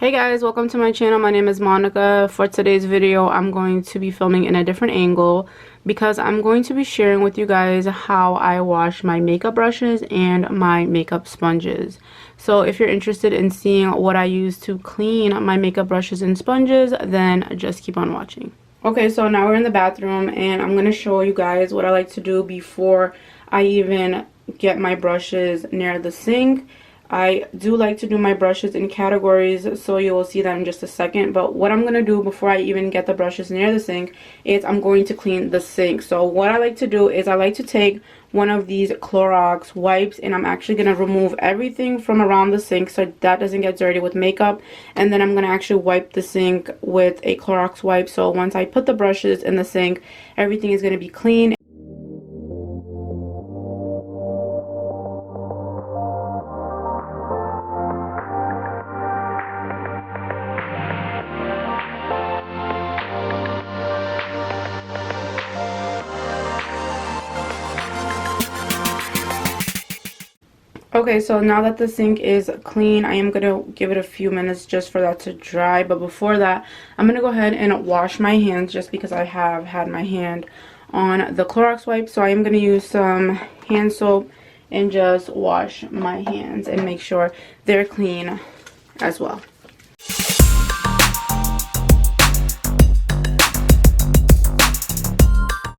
Hey guys, welcome to my channel. My name is Monica. For today's video, I'm going to be filming in a different angle because I'm going to be sharing with you guys how I wash my makeup brushes and my makeup sponges. So if you're interested in seeing what I use to clean my makeup brushes and sponges, then just keep on watching. Okay, so now we're in the bathroom and I'm going to show you guys what I like to do before I even get my brushes near the sink. I do like to do my brushes in categories, so you will see that in just a second. But what I'm going to do before I even get the brushes near the sink is I'm going to clean the sink. So what I like to do is I like to take one of these Clorox wipes and I'm actually going to remove everything from around the sink so that doesn't get dirty with makeup. And then I'm going to actually wipe the sink with a Clorox wipe. So once I put the brushes in the sink, everything is going to be clean. Okay, so now that the sink is clean, I am going to give it a few minutes just for that to dry. But before that, I'm going to go ahead and wash my hands just because I have had my hand on the Clorox wipe. So I am going to use some hand soap and just wash my hands and make sure they're clean as well.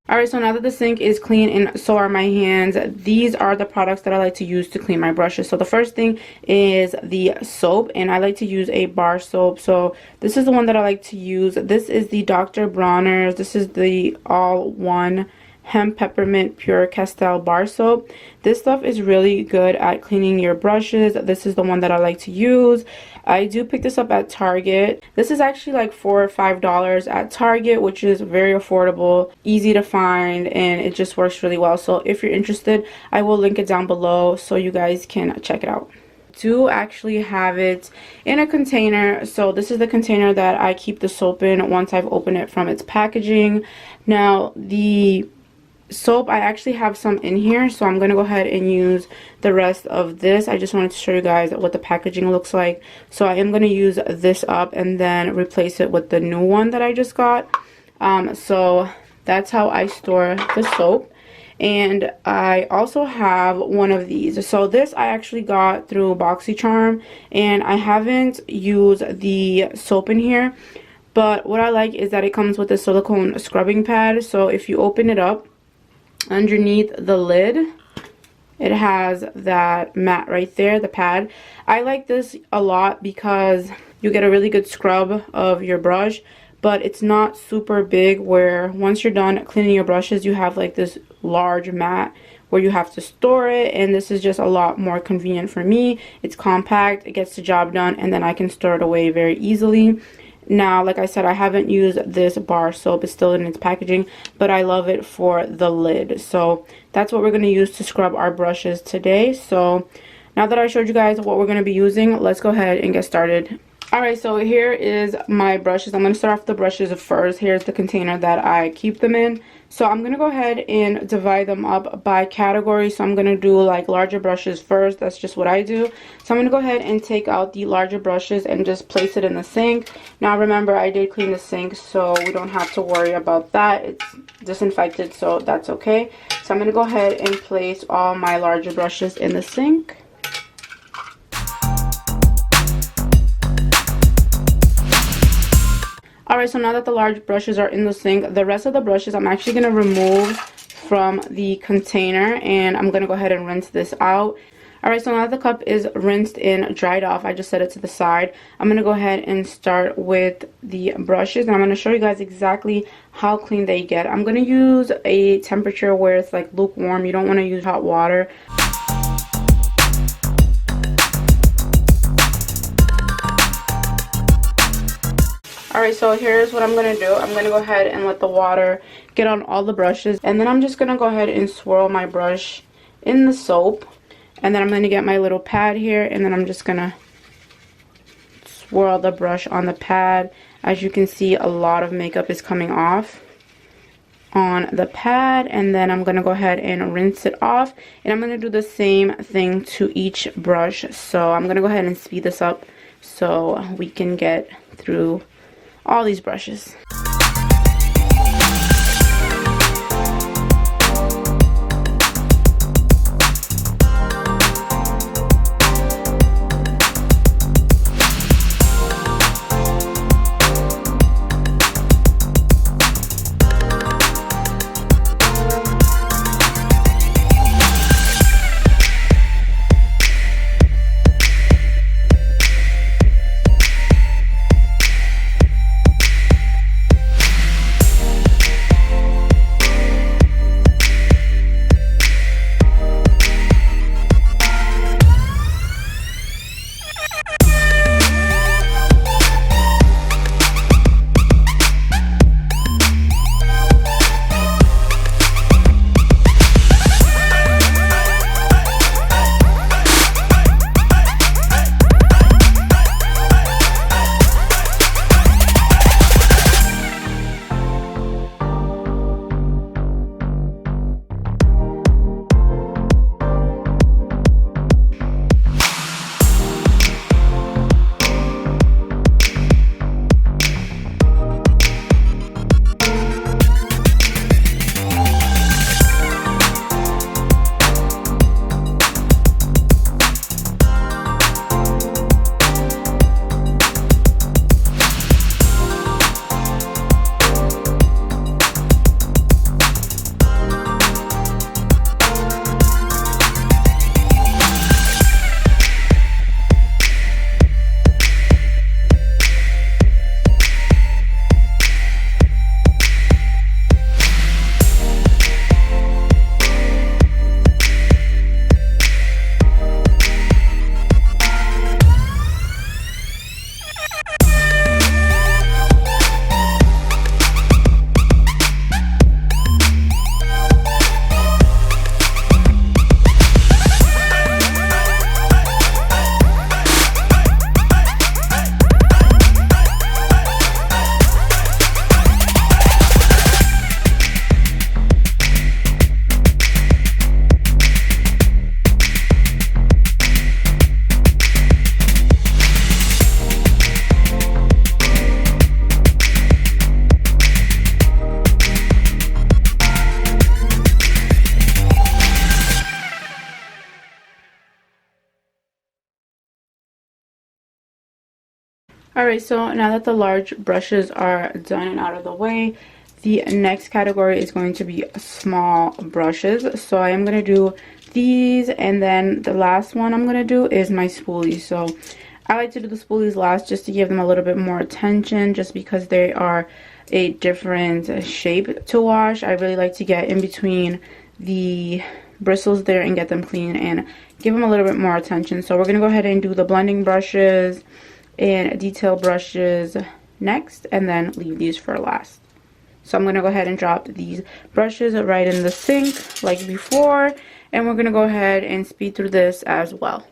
Alright, so now that the sink is clean and so are my hands, these are the products that I like to use to clean my brushes. So the first thing is the soap, and I like to use a bar soap. So this is the one that I like to use. This is the Dr. Bronner's. This is the all-one Hemp Peppermint Pure-Castile bar soap. This stuff is really good at cleaning your brushes. This is the one that I like to use. I do pick this up at Target. This is actually like $4 or $5 at Target, which is very affordable, easy to find, and it just works really well. So if you're interested, I will link it down below so you guys can check it out. Do actually have it in a container. So this is the container that I keep the soap in once I've opened it from its packaging. Now the soap, I actually have some in here, so I'm going to go ahead and use the rest of this. I just wanted to show you guys what the packaging looks like. So I am going to use this up and then replace it with the new one that I just got. So that's how I store the soap. And I also have one of these. So this I actually got through Boxycharm, and I haven't used the soap in here. But what I like is that it comes with a silicone scrubbing pad. So if you open it up, underneath the lid, it has that mat right there, the pad. I like this a lot because you get a really good scrub of your brush, but it's not super big where once you're done cleaning your brushes, you have like this large mat where you have to store it, and this is just a lot more convenient for me. It's compact, it gets the job done, and then I can store it away very easily. Now, like I said, I haven't used this bar soap. It's still in its packaging, but I love it for the lid. So that's what we're going to use to scrub our brushes today. So now that I showed you guys what we're going to be using, let's go ahead and get started. Alright, so here is my brushes. I'm going to start off the brushes first. Here's the container that I keep them in. So I'm going to go ahead and divide them up by category. So I'm going to do like larger brushes first. That's just what I do. So I'm going to go ahead and take out the larger brushes and just place it in the sink. Now remember, I did clean the sink, so we don't have to worry about that. It's disinfected, so that's okay. So I'm going to go ahead and place all my larger brushes in the sink. Alright, so now that the large brushes are in the sink, the rest of the brushes I'm actually going to remove from the container, and I'm going to go ahead and rinse this out. Alright, so now that the cup is rinsed and dried off, I just set it to the side. I'm going to go ahead and start with the brushes, and I'm going to show you guys exactly how clean they get. I'm going to use a temperature where it's like lukewarm. You don't want to use hot water. Alright, so here's what I'm going to do. I'm going to go ahead and let the water get on all the brushes. And then I'm just going to go ahead and swirl my brush in the soap. And then I'm going to get my little pad here. And then I'm just going to swirl the brush on the pad. As you can see, a lot of makeup is coming off on the pad. And then I'm going to go ahead and rinse it off. And I'm going to do the same thing to each brush. So I'm going to go ahead and speed this up so we can get through all these brushes. Alright, so now that the large brushes are done and out of the way, the next category is going to be small brushes. So I am going to do these, and then the last one I'm going to do is my spoolies. So I like to do the spoolies last just to give them a little bit more attention, just because they are a different shape to wash. I really like to get in between the bristles there and get them clean and give them a little bit more attention. So we're going to go ahead and do the blending brushes and detail brushes next, and then leave these for last. So I'm going to go ahead and drop these brushes right in the sink like before, and we're going to go ahead and speed through this as well.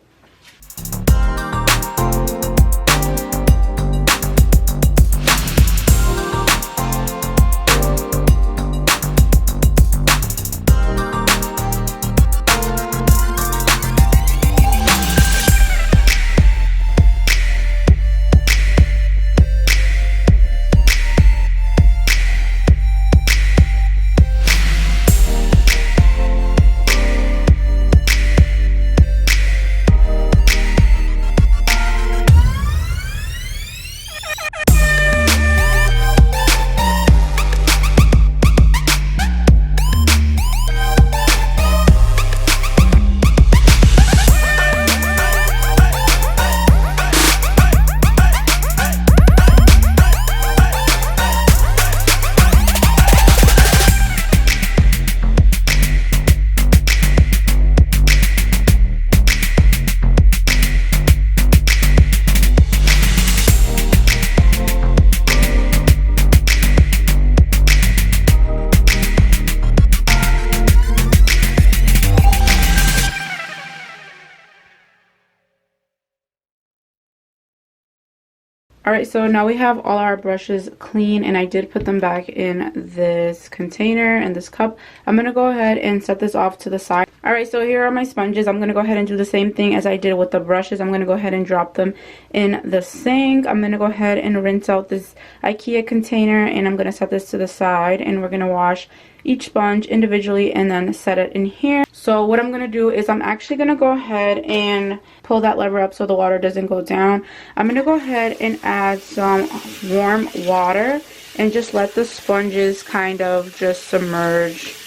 Alright, so now we have all our brushes clean, and I did put them back in this container and this cup. I'm going to go ahead and set this off to the side. Alright, so here are my sponges. I'm going to go ahead and do the same thing as I did with the brushes. I'm going to go ahead and drop them in the sink. I'm going to go ahead and rinse out this IKEA container, and I'm going to set this to the side, and we're going to wash each sponge individually and then set it in here. So what I'm going to do is I'm actually going to go ahead and pull that lever up so the water doesn't go down. I'm going to go ahead and add some warm water and just let the sponges kind of just submerge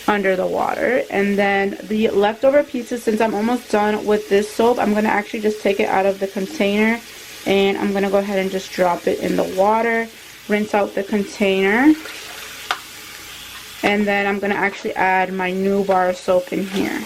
under the water. And then the leftover pieces, since I'm almost done with this soap, I'm going to actually just take it out of the container, and I'm going to go ahead and just drop it in the water, rinse out the container, and then I'm going to actually add my new bar of soap in here.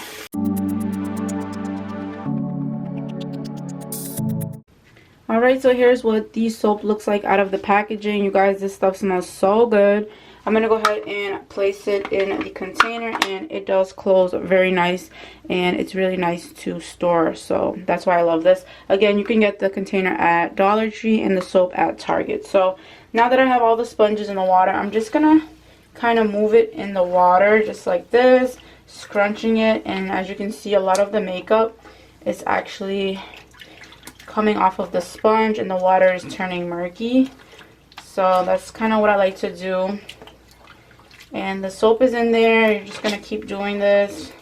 Alright, so here's what the soap looks like out of the packaging. You guys, this stuff smells so good. I'm going to go ahead and place it in the container, and it does close very nice, and it's really nice to store, so that's why I love this. Again, you can get the container at Dollar Tree and the soap at Target. So now that I have all the sponges in the water, I'm just going to kind of move it in the water just like this, scrunching it, and as you can see, a lot of the makeup is actually coming off of the sponge and the water is turning murky. So that's kind of what I like to do. And the soap is in there. You're just going to keep doing this.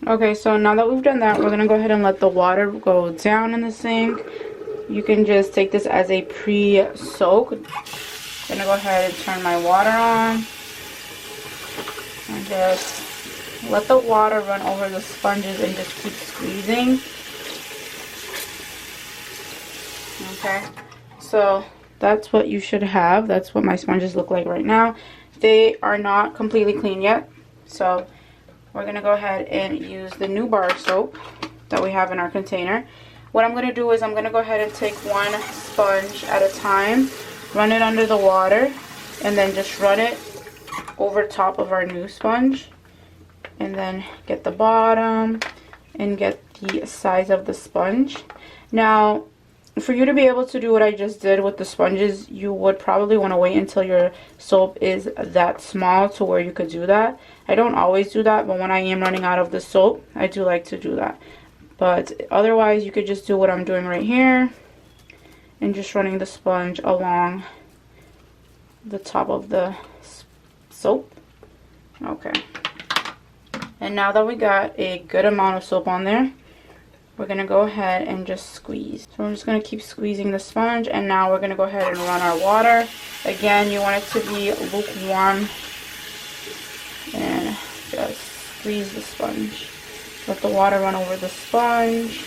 Okay, so now that we've done that, we're going to go ahead and let the water go down in the sink. You can just take this as a pre-soak. I'm going to go ahead and turn my water on. And just let the water run over the sponges and just keep squeezing. Okay, so that's what you should have. That's what my sponges look like right now. They are not completely clean yet, so we're going to go ahead and use the new bar soap that we have in our container. What I'm going to do is I'm going to go ahead and take one sponge at a time, run it under the water, and then just run it over top of our new sponge. And then get the bottom and get the size of the sponge. Now, for you to be able to do what I just did with the sponges, you would probably want to wait until your soap is that small to where you could do that. I don't always do that, but when I am running out of the soap, I do like to do that. But otherwise, you could just do what I'm doing right here and just running the sponge along the top of the soap. Okay. And now that we got a good amount of soap on there, we're going to go ahead and just squeeze. So we're just going to keep squeezing the sponge, and now we're going to go ahead and run our water. Again, you want it to be lukewarm, and just squeeze the sponge. Let the water run over the sponge.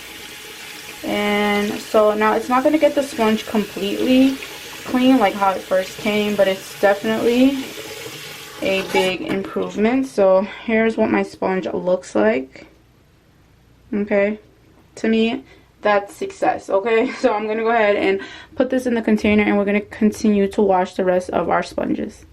And so now it's not going to get the sponge completely clean like how it first came, but it's definitely a big improvement. So here's what my sponge looks like. Okay, to me that's success. Okay, so I'm gonna go ahead and put this in the container, and we're gonna continue to wash the rest of our sponges.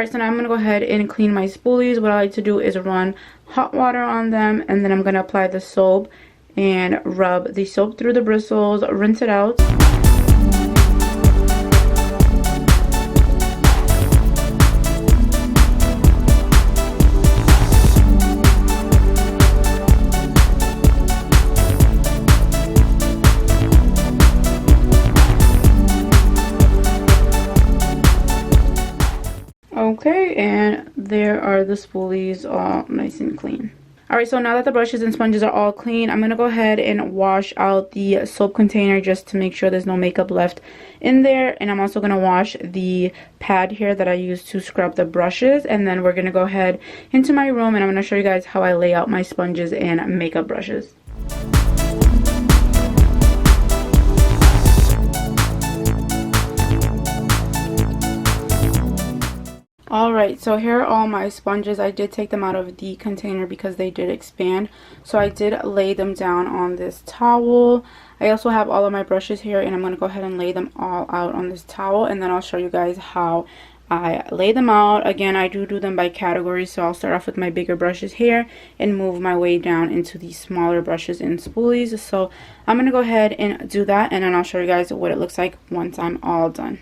Alright, so now I'm going to go ahead and clean my spoolies. What I like to do is run hot water on them, and then I'm going to apply the soap and rub the soap through the bristles, rinse it out. Okay, and there are the spoolies all nice and clean. Alright, so now that the brushes and sponges are all clean, I'm going to go ahead and wash out the soap container just to make sure there's no makeup left in there. And I'm also going to wash the pad here that I use to scrub the brushes. And then we're going to go ahead into my room, and I'm going to show you guys how I lay out my sponges and makeup brushes. Alright, so here are all my sponges. I did take them out of the container because they did expand. So I did lay them down on this towel. I also have all of my brushes here, and I'm going to go ahead and lay them all out on this towel. And then I'll show you guys how I lay them out. Again, I do them by category. So I'll start off with my bigger brushes here and move my way down into the smaller brushes and spoolies. So I'm going to go ahead and do that, and then I'll show you guys what it looks like once I'm all done.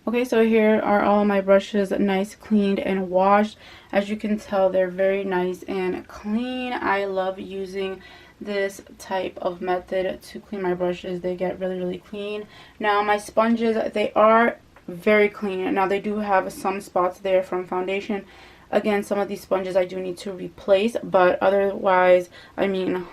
Okay, so here are all my brushes, nice, cleaned, and washed. As you can tell, they're very nice and clean. I love using this type of method to clean my brushes. They get really, really clean. Now, my sponges, they are very clean. Now, they do have some spots there from foundation. Again, some of these sponges I do need to replace, but otherwise, I mean,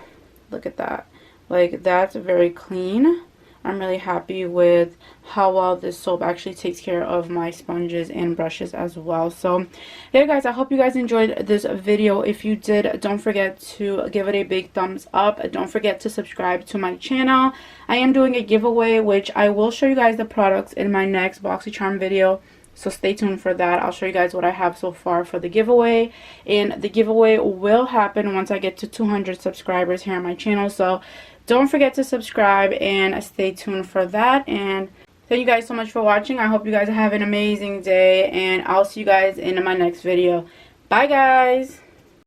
look at that. Like, that's very clean. I'm really happy with how well this soap actually takes care of my sponges and brushes as well. So yeah, guys, I hope you guys enjoyed this video. If you did, don't forget to give it a big thumbs up. Don't forget to subscribe to my channel. I am doing a giveaway, which I will show you guys the products in my next Boxycharm video. So stay tuned for that. I'll show you guys what I have so far for the giveaway. And the giveaway will happen once I get to 200 subscribers here on my channel. So don't forget to subscribe and stay tuned for that. And thank you guys so much for watching. I hope you guys have an amazing day. And I'll see you guys in my next video. Bye, guys.